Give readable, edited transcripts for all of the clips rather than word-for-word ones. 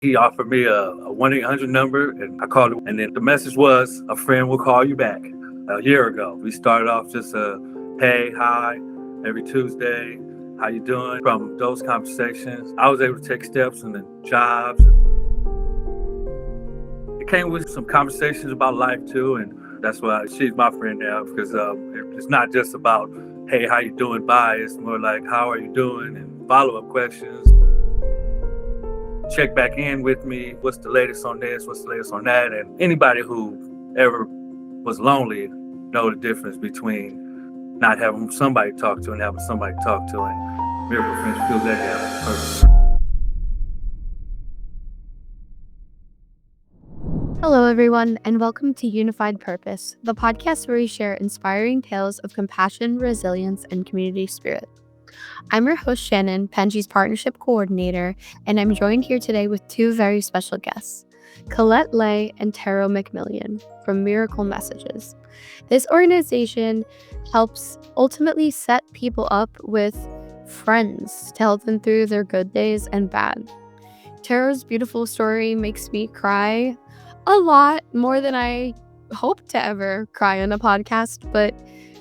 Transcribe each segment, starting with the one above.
He offered me a 1-800 number, and I called him. And then the message was, a friend will call you back. A year ago, we started off just hey, hi, every Tuesday, how you doing? From those conversations, I was able to take steps in the jobs. It came with some conversations about life too, and that's why she's my friend now, because it's not just about, hey, how you doing, bye. It's more like, how are you doing, and follow-up questions. Check back in with me. What's the latest on this? What's the latest on that? And anybody who ever was lonely know the difference between not having somebody to talk to and having somebody to talk to. And Miracle Friends fills that gap perfectly. Hello, everyone, and welcome to Unified Purpose, the podcast where we share inspiring tales of compassion, resilience, and community spirit. I'm your host, Shannon, Penji's Partnership Coordinator, and I'm joined here today with two very special guests, Colette and Terro McMillion from Miracle Messages. This organization helps ultimately set people up with friends to help them through their good days and bad. Terro's beautiful story makes me cry a lot more than I hope to ever cry on a podcast, but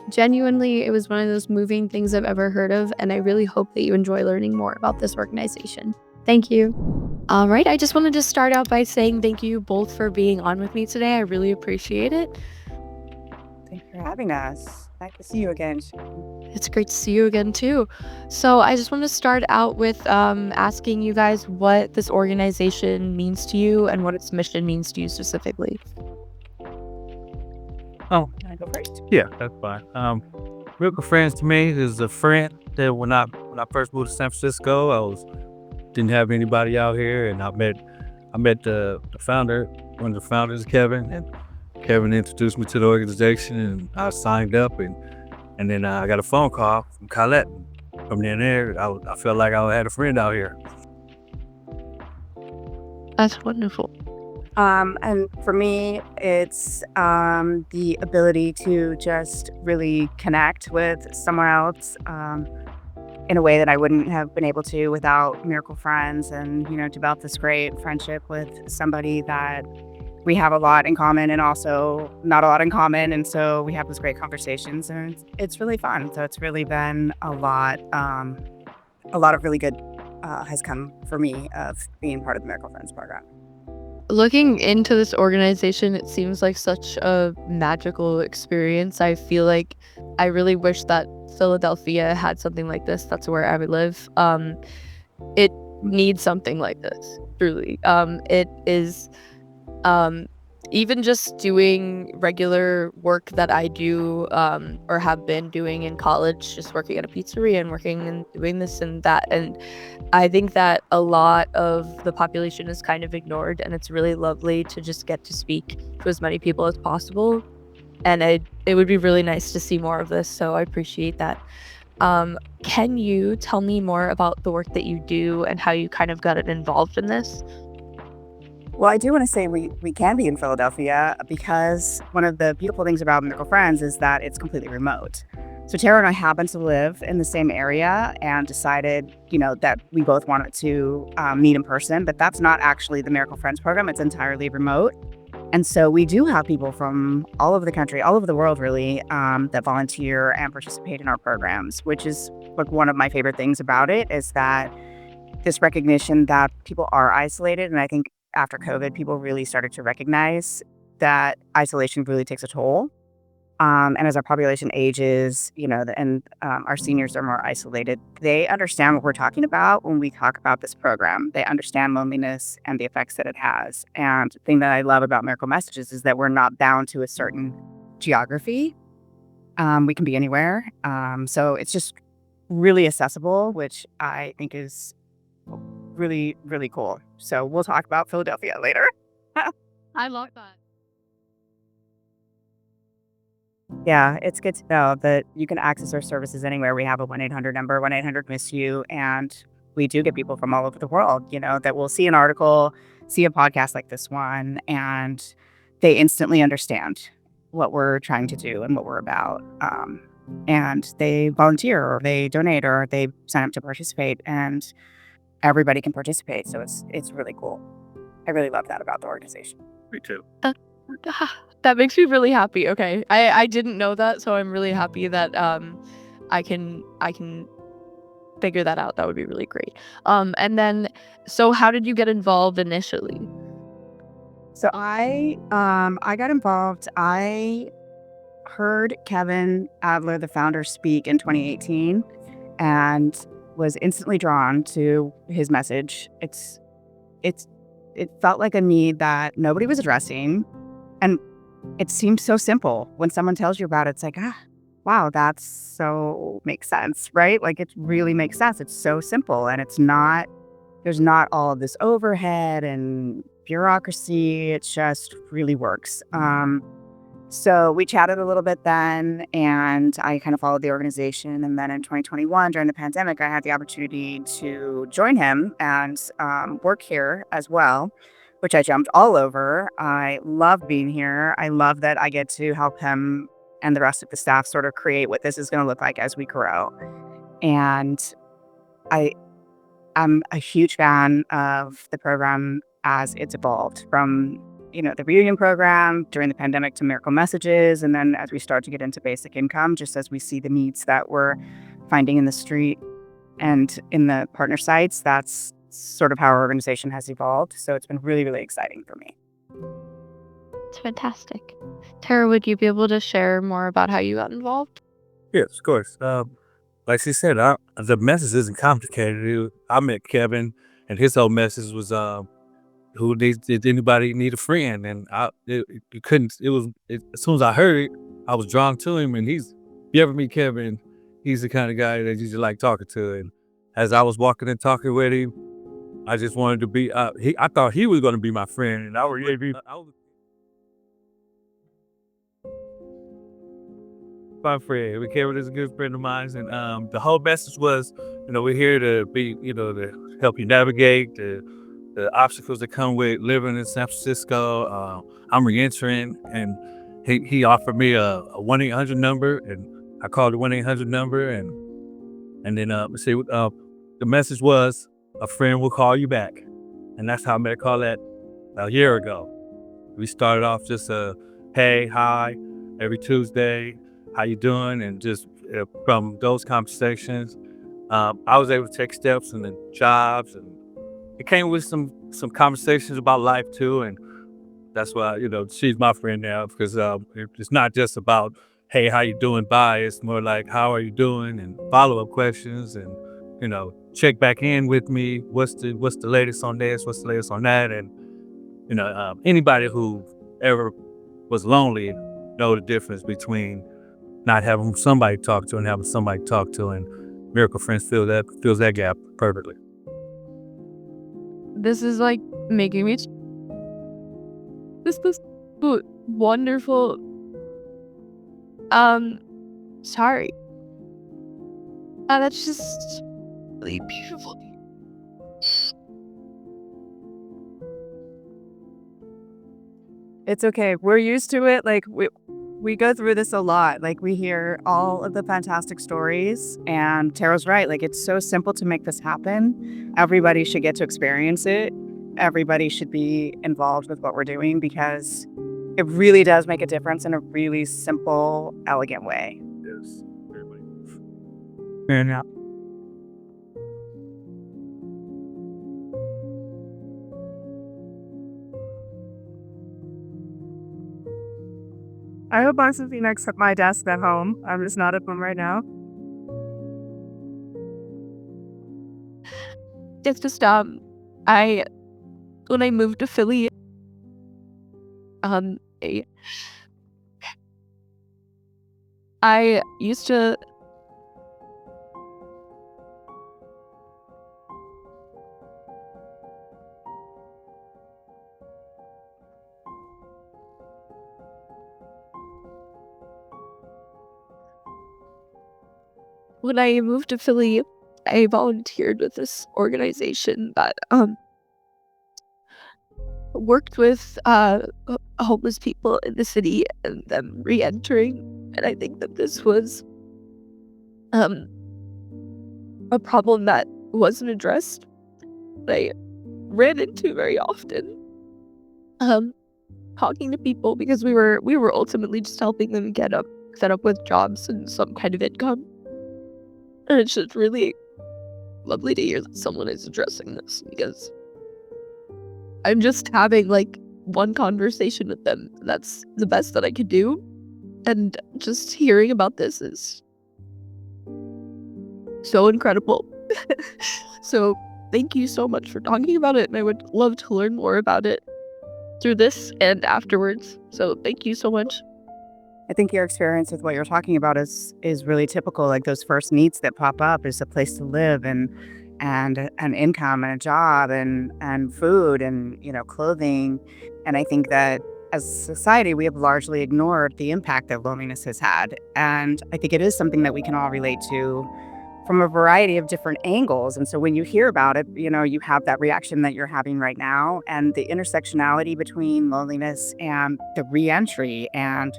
genuinely, it was one of those moving things I've ever heard of, and I really hope that you enjoy learning more about this organization. Thank you. All right, I just wanted to start out by saying thank you both for being on with me today. I really appreciate it. Thanks for having us. Nice to see you again. It's great to see you again, too. So I just want to start out with asking you guys what this organization means to you and what its mission means to you specifically. Can I go first? Yeah, that's fine. Miracle Friends to me is a friend that when I first moved to San Francisco, didn't have anybody out here, and I met the founder, one of the founders, Kevin, and Kevin introduced me to the organization, and I signed up, and then I got a phone call from Colette. From there, I felt like I had a friend out here. That's wonderful. And for me, it's the ability to just really connect with someone else in a way that I wouldn't have been able to without Miracle Friends, and develop this great friendship with somebody that we have a lot in common and also not a lot in common, and so we have these great conversations, and it's really fun. So it's really been a lot of really good has come for me of being part of the Miracle Friends program. Looking into this organization, it seems like such a magical experience. I feel like I really wish that Philadelphia had something like this. That's where I would live. It needs something like this, truly. It is even just doing regular work that I do or have been doing in college, just working at a pizzeria and working and doing this and that. And I think that a lot of the population is kind of ignored, and it's really lovely to just get to speak to as many people as possible. And it would be really nice to see more of this, so I appreciate that. Can you tell me more about the work that you do and how you kind of got involved in this? Well, I do want to say we can be in Philadelphia because one of the beautiful things about Miracle Friends is that it's completely remote. So Terro and I happen to live in the same area and decided, that we both wanted to meet in person, but that's not actually the Miracle Friends program. It's entirely remote. And so we do have people from all over the country, all over the world, really, that volunteer and participate in our programs, which is like one of my favorite things about it is that this recognition that people are isolated. And I think after COVID, people really started to recognize that isolation really takes a toll. And as our population ages, and our seniors are more isolated, they understand what we're talking about when we talk about this program. They understand loneliness and the effects that it has. And the thing that I love about Miracle Messages is that we're not bound to a certain geography. We can be anywhere. So it's just really accessible, which I think is really, really cool. So we'll talk about Philadelphia later. I love that. Yeah, it's good to know that you can access our services anywhere. We have a 1-800 number, 1-800-MISS-YOU, and we do get people from all over the world, that will see an article, see a podcast like this one, and they instantly understand what we're trying to do and what we're about. And they volunteer or they donate or they sign up to participate, and everybody can participate. So it's really cool. I really love that about the organization. Me too. That makes me really happy. Okay. I didn't know that, so I'm really happy that I can figure that out. That would be really great. And then so how did you get involved initially? So I got involved. I heard Kevin Adler, the founder, speak in 2018 and was instantly drawn to his message. It felt like a need that nobody was addressing, and it seemed so simple. When someone tells you about it, it's like, wow, that's so makes sense, right? Like it really makes sense. It's so simple, and there's not all of this overhead and bureaucracy. It just really works. So we chatted a little bit then, and I kind of followed the organization. And then in 2021, during the pandemic, I had the opportunity to join him and work here as well, which I jumped all over. I love being here. I love that I get to help him and the rest of the staff sort of create what this is going to look like as we grow. And I'm a huge fan of the program as it's evolved from, the reunion program during the pandemic to Miracle Messages. And then as we start to get into basic income, just as we see the needs that we're finding in the street and in the partner sites, that's sort of how our organization has evolved. So it's been really, really exciting for me. It's fantastic. Terro, would you be able to share more about how you got involved? Yes, of course. Like she said, the message isn't complicated. I met Kevin, and his whole message was, did anybody need a friend? And you couldn't. As soon as I heard it, I was drawn to him. And if you ever meet Kevin, he's the kind of guy that you just like talking to. And as I was walking and talking with him, I just wanted to be. I thought he was going to be my friend, and I was my friend. Kevin is a good friend of mine, and the whole message was, we're here to be, to help you navigate the obstacles that come with living in San Francisco. I'm re-entering, and he offered me a 1-800 number, and I called the 1-800 number, and then the message was, a friend will call you back, and that's how I met Colette a year ago. We started off just hey, hi, every Tuesday, how you doing, and just from those conversations, I was able to take steps in the jobs, and it came with some conversations about life too, and that's why she's my friend now, because it's not just about, hey, how you doing, bye. It's more like, how are you doing, and follow-up questions, and check back in with me. What's the latest on this? What's the latest on that? And anybody who ever was lonely know the difference between not having somebody to talk to and having somebody to talk to, and Miracle Friends fills that gap perfectly. This is like making me this wonderful. Sorry. That's just really beautiful. It's okay. We're used to it. Like we go through this a lot. Like we hear all of the fantastic stories, and Terro's right. Like it's so simple to make this happen. Everybody should get to experience it. Everybody should be involved with what we're doing, because it really does make a difference in a really simple, elegant way. Yes, everybody. And now, I hope I'm sitting next to my desk at home. I'm just not at home right now. It's just when I moved to Philly, I used to when I moved to Philly, I volunteered with this organization that worked with homeless people in the city and them re-entering. And I think that this was a problem that wasn't addressed, that I ran into very often. talking to people, because we were ultimately just helping them set up with jobs and some kind of income. And it's just really lovely to hear that someone is addressing this, because I'm just having like one conversation with them. That's the best that I could do. And just hearing about this is so incredible. So thank you so much for talking about it. And I would love to learn more about it through this and afterwards. So thank you so much. I think your experience with what you're talking about is really typical. Like those first needs that pop up is a place to live and an income and a job and food and clothing. And I think that as a society we have largely ignored the impact that loneliness has had. And I think it is something that we can all relate to from a variety of different angles. And so when you hear about it, you have that reaction that you're having right now, and the intersectionality between loneliness and the reentry and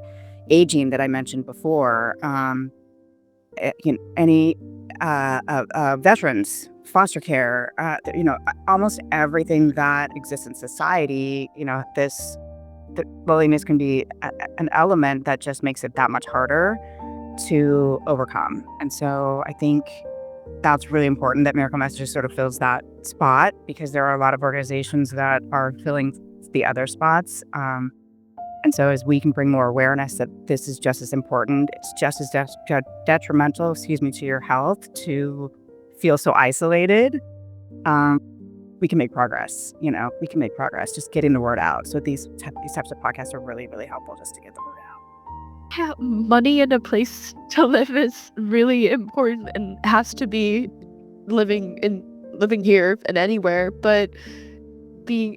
aging that I mentioned before, any veterans, foster care, almost everything that exists in society, the loneliness can be an element that just makes it that much harder to overcome. And so I think that's really important that Miracle Messages sort of fills that spot, because there are a lot of organizations that are filling the other spots. And so as we can bring more awareness that this is just as important, it's just as detrimental, to your health to feel so isolated, we can make progress. We can make progress just getting the word out. So these types of podcasts are really, really helpful just to get the word out. Yeah, money and a place to live is really important and has to be living here and anywhere, but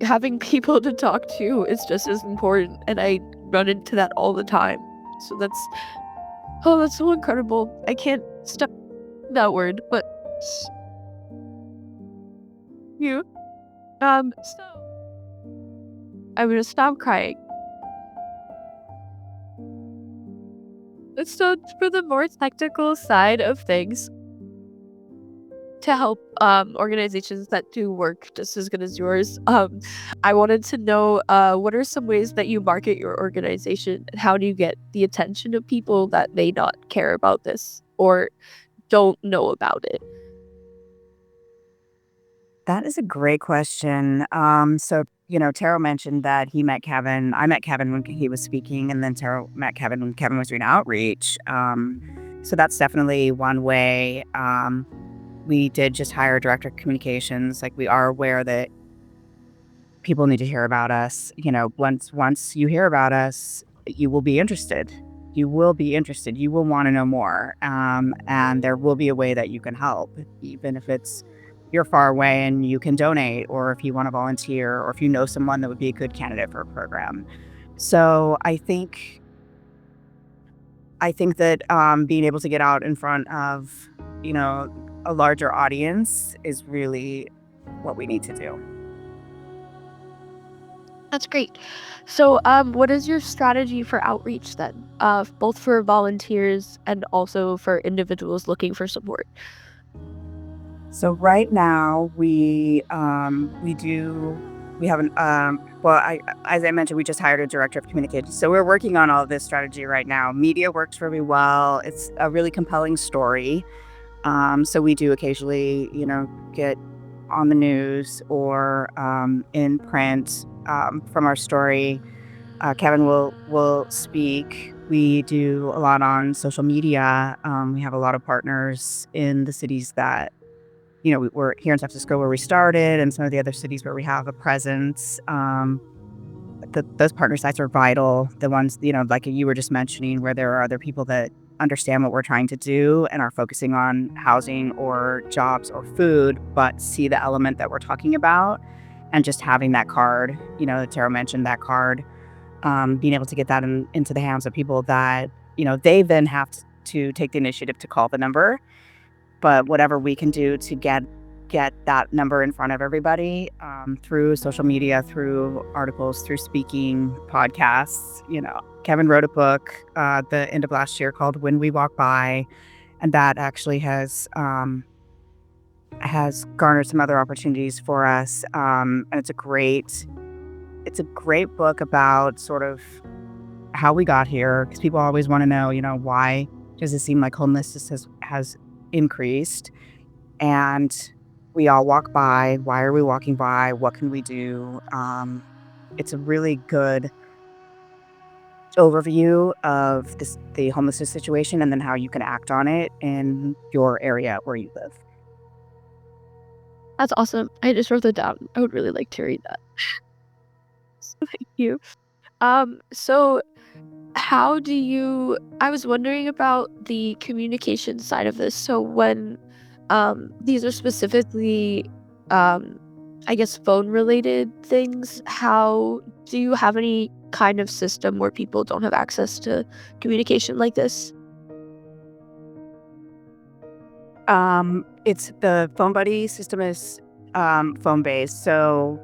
having people to talk to is just as important, and I run into that all the time. So that's so incredible. I can't stop that word, but you so I'm gonna stop crying. So for the more technical side of things, to help organizations that do work just as good as yours, I wanted to know what are some ways that you market your organization, and how do you get the attention of people that may not care about this or don't know about it? That is a great question. So, Terro mentioned that he met Kevin. I met Kevin when he was speaking, and then Terro met Kevin when Kevin was doing outreach. So that's definitely one way. We did just hire a director of communications. Like, we are aware that people need to hear about us. Once you hear about us, you will be interested. You will be interested. You will want to know more. And there will be a way that you can help, even if you're far away and you can donate, or if you want to volunteer, or if you know someone that would be a good candidate for a program. So I think that being able to get out in front of, a larger audience is really what we need to do. That's great. So what is your strategy for outreach then, both for volunteers and also for individuals looking for support? So right now we haven't as I mentioned, we just hired a director of communications. So we're working on all of this strategy right now. Media works really well. It's a really compelling story. So we do occasionally, get on the news or in print from our story. Kevin will speak. We do a lot on social media. We have a lot of partners in the cities that, we're here in San Francisco where we started, and some of the other cities where we have a presence. Those partner sites are vital. The ones, like you were just mentioning, where there are other people that understand what we're trying to do and are focusing on housing or jobs or food, but see the element that we're talking about, and just having that card, Terro mentioned that card, being able to get that into the hands of people that, they then have to take the initiative to call the number. But whatever we can do to get that number in front of everybody, through social media, through articles, through speaking, podcasts. Kevin wrote a book at the end of last year called When We Walk By, and that actually has garnered some other opportunities for us. And it's a great it's a great book about sort of how we got here, because people always want to know, why does it seem like homelessness has increased? And we all walk by. Why are we walking by? What can we do? It's a really good overview of the homelessness situation, and then how you can act on it in your area where you live. That's awesome. I just wrote that down. I would really like to read that. So thank you. So how do you I was wondering about the communication side of this. So when these are specifically I guess phone related things, how do you have any kind of system where people don't have access to communication like this? It's the phone buddy system is phone based. So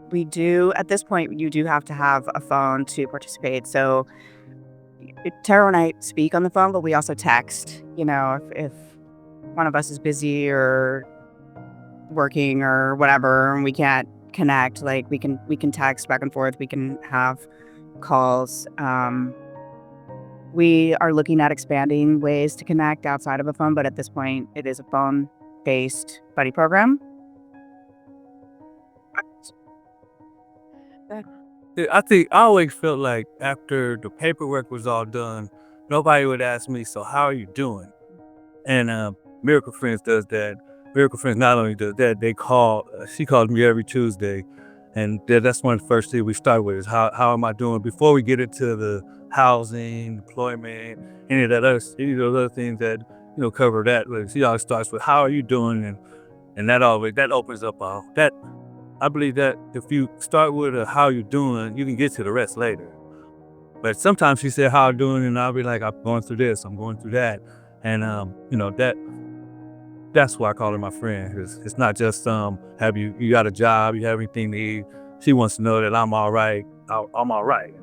we do, at this point, you do have to have a phone to participate. So Terro and I speak on the phone, but we also text. If one of us is busy or working or whatever, and we can't connect, like we can text back and forth. We can have calls. We are looking at expanding ways to connect outside of a phone, but at this point, it is a phone-based buddy program. Yeah, I think I always felt like after the paperwork was all done, nobody would ask me, "So how are you doing?" And Miracle Friends does that. Miracle Friends not only does that, they call. She calls me every Tuesday, and that's one of the first things we start with is how am I doing before we get into the housing, employment, any of those other things that cover that. Like, she always starts with how are you doing, and that opens up that. I believe that if you start with a how you doing, you can get to the rest later. But sometimes she said how I'm doing, and I'll be like, I'm going through this, I'm going through that, and that's why I call her my friend. It's not just have you got a job, you have everything to eat. She wants to know that I'm all right. I'm all right.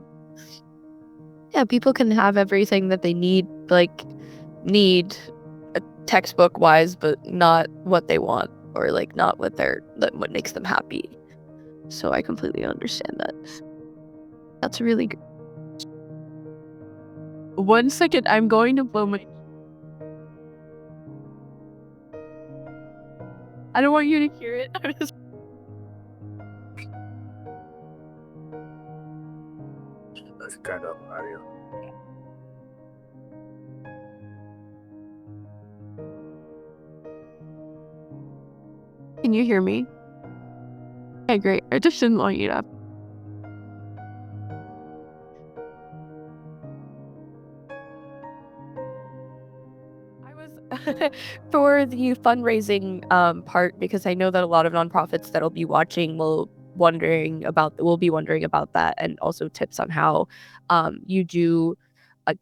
Yeah, people can have everything that they need, textbook wise, but not what they want, or like not what what makes them happy. So I completely understand that. That's really good. 1 second, I'm going to blow my. I don't want you to hear it. That's kind of audio. Can you hear me? Okay, great. I just didn't want you to. I was for the fundraising part, because I know that a lot of nonprofits that'll be watching will be wondering about that, and also tips on how you do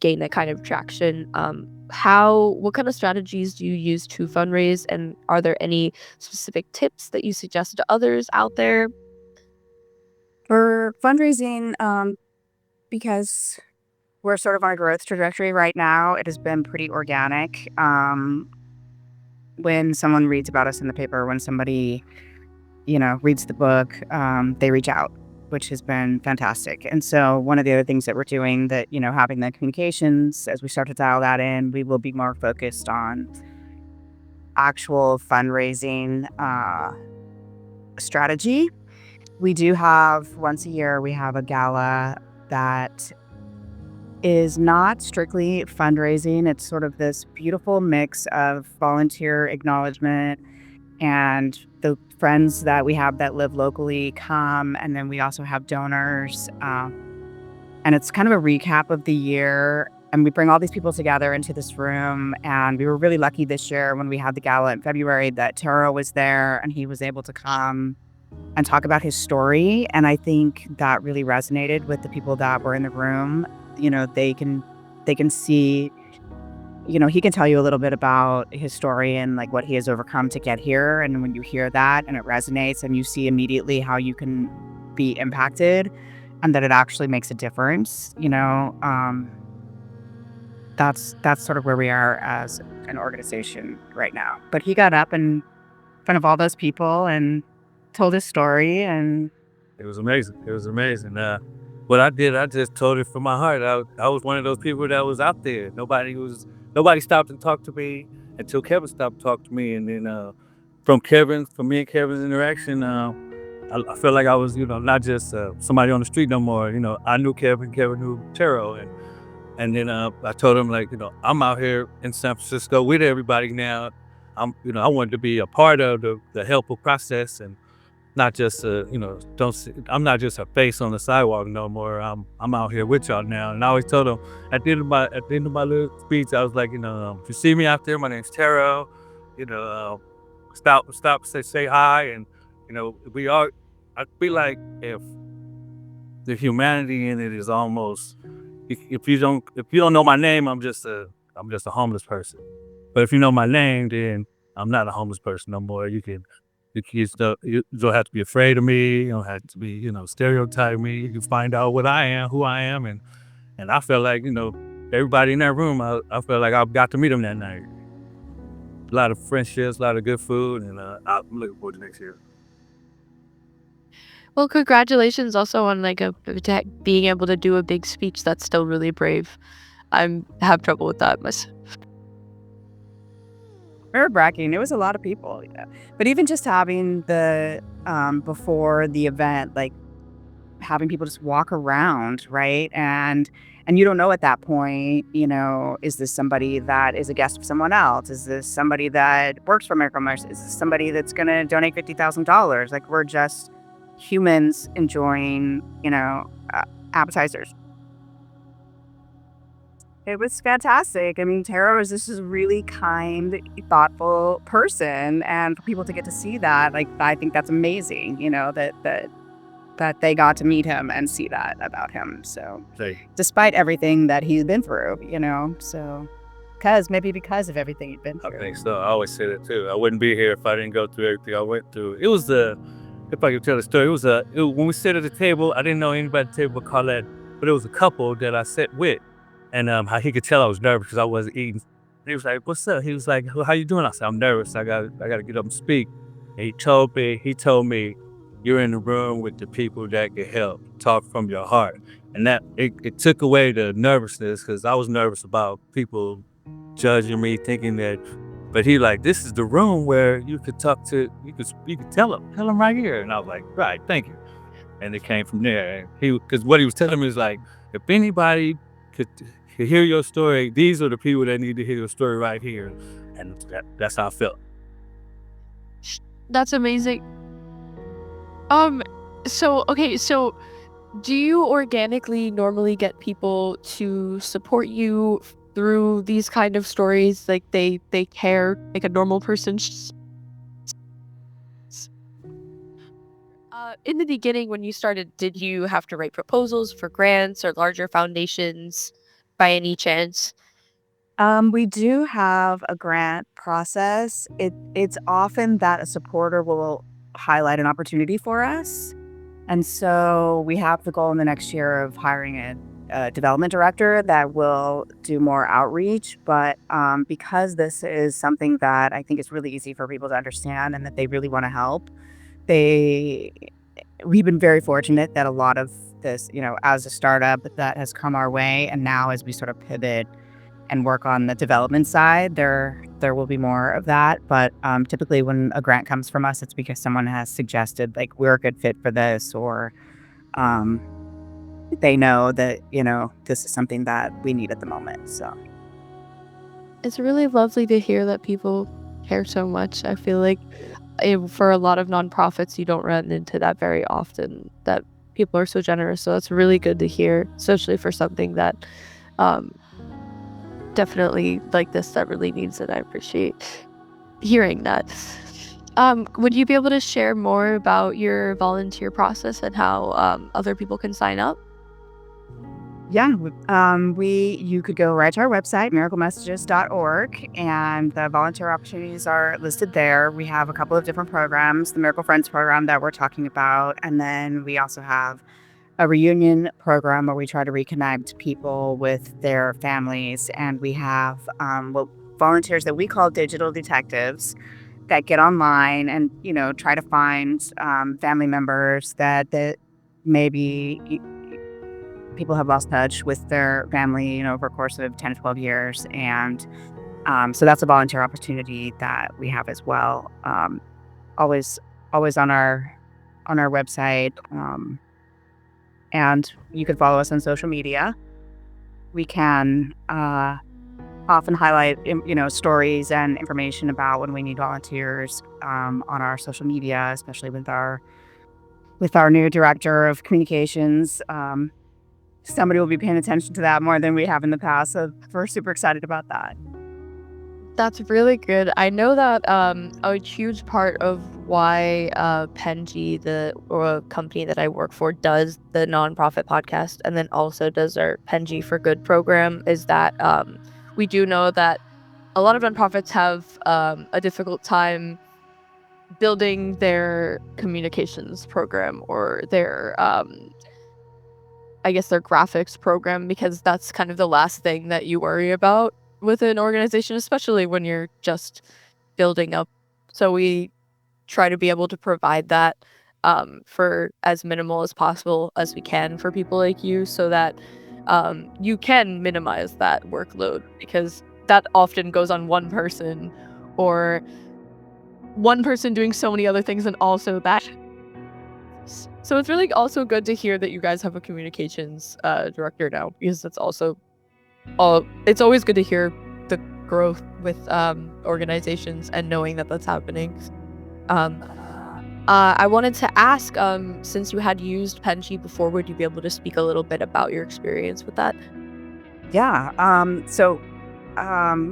gain that kind of traction. What kind of strategies do you use to fundraise, and are there any specific tips that you suggest to others out there? For fundraising, because we're sort of on a growth trajectory right now, it has been pretty organic. When someone reads about us in the paper, when somebody, reads the book, they reach out, which has been fantastic. And so one of the other things that we're doing that, having the communications, as we start to dial that in, we will be more focused on actual fundraising strategy. We do have, once a year, we have a gala that is not strictly fundraising. It's sort of this beautiful mix of volunteer acknowledgement, and the friends that we have that live locally come, and then we also have donors. And it's kind of a recap of the year. And we bring all these people together into this room. And we were really lucky this year when we had the gala in February that Terro was there, and he was able to come and talk about his story. And I think that really resonated with the people that were in the room. They can see, he can tell you a little bit about his story and like what he has overcome to get here. And when you hear that and it resonates, and you see immediately how you can be impacted and that it actually makes a difference, that's sort of where we are as an organization right now. But he got up in front of all those people and told his story, and It was amazing. It was amazing. What I did, I just told it from my heart. I was one of those people that was out there. Nobody stopped and talked to me until Kevin stopped talking to me. And then from me and Kevin's interaction, I felt like I was, not just somebody on the street no more. I knew Kevin, Kevin knew Terro, and then I told him, like, I'm out here in San Francisco with everybody now. I wanted to be a part of the helpful process, and not just I'm not just a face on the sidewalk no more. I'm out here with y'all now. And I always told them at the end of my little speech, I was like, if you see me out there, my name's Terro. You know, stop, say hi, and we are. I feel like if the humanity in it is almost, if you don't know my name, I'm just a homeless person. But if you know my name, then I'm not a homeless person no more. You don't have to be afraid of me. You don't have to be, stereotype me. You can find out what I am, who I am, and I felt like, everybody in that room, I felt like I got to meet them that night. A lot of friendships, a lot of good food, and I'm looking forward to next year. Well, congratulations also on being able to do a big speech. That's still really brave. I have trouble with that myself. Nerve-wracking. It was a lot of people, but even just having the before the event, like having people just walk around, right? And you don't know at that point, is this somebody that is a guest of someone else? Is this somebody that works for Miracle Mercy? Is this somebody that's going to donate $50,000? Like, we're just humans enjoying, appetizers. It was fantastic. I mean, Terro is this really kind, thoughtful person, and for people to get to see that, like, I think that's amazing. That they got to meet him and see that about him. So, despite everything that he's been through, so because of everything he'd been through. I think so. I always say that too. I wouldn't be here if I didn't go through everything I went through. It was if I could tell the story, when we sat at the table, I didn't know anybody at the table but Colette, but it was a couple that I sat with, and how he could tell I was nervous because I wasn't eating. And he was like, "What's up?" He was like, "Well, how you doing?" I said, "I'm nervous. I got to get up and speak." And he told me, "You're in the room with the people that can help. Talk from your heart." And that it took away the nervousness, because I was nervous about people judging me, thinking that. But he like, this is the room where you could talk to, you could tell him right here. And I was like, right, thank you. And it came from there. And because what he was telling me is like, if anybody could hear your story, these are the people that need to hear your story right here. And that's how I felt. That's amazing. So do you organically normally get people to support you through these kind of stories? Like they care like a normal person? In the beginning, when you started, did you have to write proposals for grants or larger foundations by any chance? We do have a grant process. It's often that a supporter will highlight an opportunity for us. And so we have the goal in the next year of hiring a development director that will do more outreach. But because this is something that I think is really easy for people to understand and that they really want to help, we've been very fortunate that a lot of this, as a startup, that has come our way. And now as we sort of pivot and work on the development side, there will be more of that. But typically when a grant comes from us, it's because someone has suggested, like, we're a good fit for this, or they know that, this is something that we need at the moment. So It's really lovely to hear that people care so much. I feel like for a lot of nonprofits, you don't run into that very often, that people are so generous. So that's really good to hear, especially for something that definitely like this, that really needs it. I appreciate hearing that. Would you be able to share more about your volunteer process and how other people can sign up? yeah, you could go right to our website, miraclemessages.org, and the volunteer opportunities are listed there. We have a couple of different programs, the Miracle Friends program that we're talking about, and then we also have a reunion program where we try to reconnect people with their families. And we have volunteers that we call digital detectives that get online and try to find family members that maybe people have lost touch with their family, over a course of 10 to 12 years. And so that's a volunteer opportunity that we have as well. Always, always on our website. And you can follow us on social media. We can often highlight, stories and information about when we need volunteers on our social media, especially with our new director of communications. Somebody will be paying attention to that more than we have in the past. So we're super excited about that. That's really good. I know that a huge part of why Penji, the company that I work for, does the nonprofit podcast and then also does our Penji for Good program is that we do know that a lot of nonprofits have a difficult time building their communications program or their their graphics program, because that's kind of the last thing that you worry about with an organization, especially when you're just building up. So we try to be able to provide that for as minimal as possible as we can for people like you, so that you can minimize that workload, because that often goes on one person, or one person doing so many other things, and also that. So it's really also good to hear that you guys have a communications director now, because that's also it's always good to hear the growth with organizations and knowing that that's happening. I wanted to ask, since you had used Penji before, would you be able to speak a little bit about your experience with that? Yeah.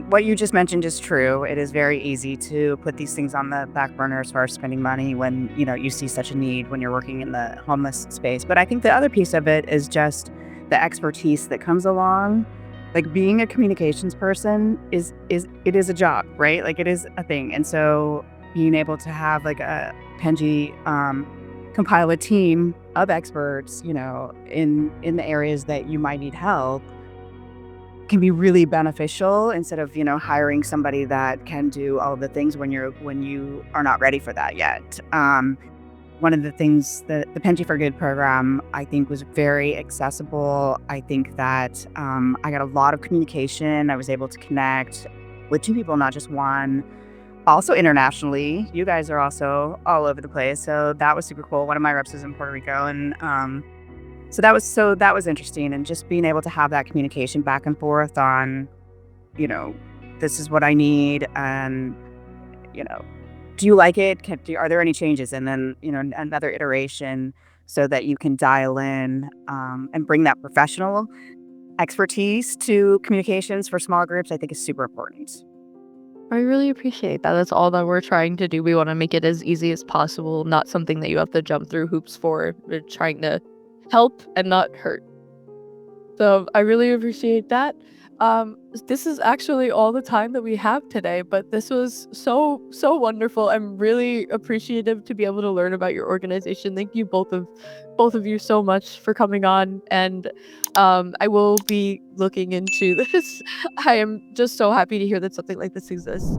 What you just mentioned is true. It is very easy to put these things on the back burner as far as spending money when, you see such a need when you're working in the homeless space. But I think the other piece of it is just the expertise that comes along. Like, being a communications person is a job, right? Like, it is a thing. And so being able to have like a Penji compile a team of experts, in the areas that you might need help, can be really beneficial, instead of hiring somebody that can do all of the things when you are not ready for that yet. One of the things that the Penji for Good program, I think, was very accessible. I think that I got a lot of communication. I was able to connect with two people, not just one. Also internationally, you guys are also all over the place, so that was super cool. One of my reps is in Puerto Rico, and so that was interesting, and just being able to have that communication back and forth on, this is what I need, and do you like it? Are there any changes? And then another iteration, so that you can dial in and bring that professional expertise to communications for small groups, I think, is super important. I really appreciate that. That's all that we're trying to do. We want to make it as easy as possible, not something that you have to jump through hoops for. We're trying to help and not hurt. So I really appreciate that. This is actually all the time that we have today, but this was so wonderful. I'm really appreciative to be able to learn about your organization. Thank you both of you so much for coming on, and I will be looking into this. I am just so happy to hear that something like this exists.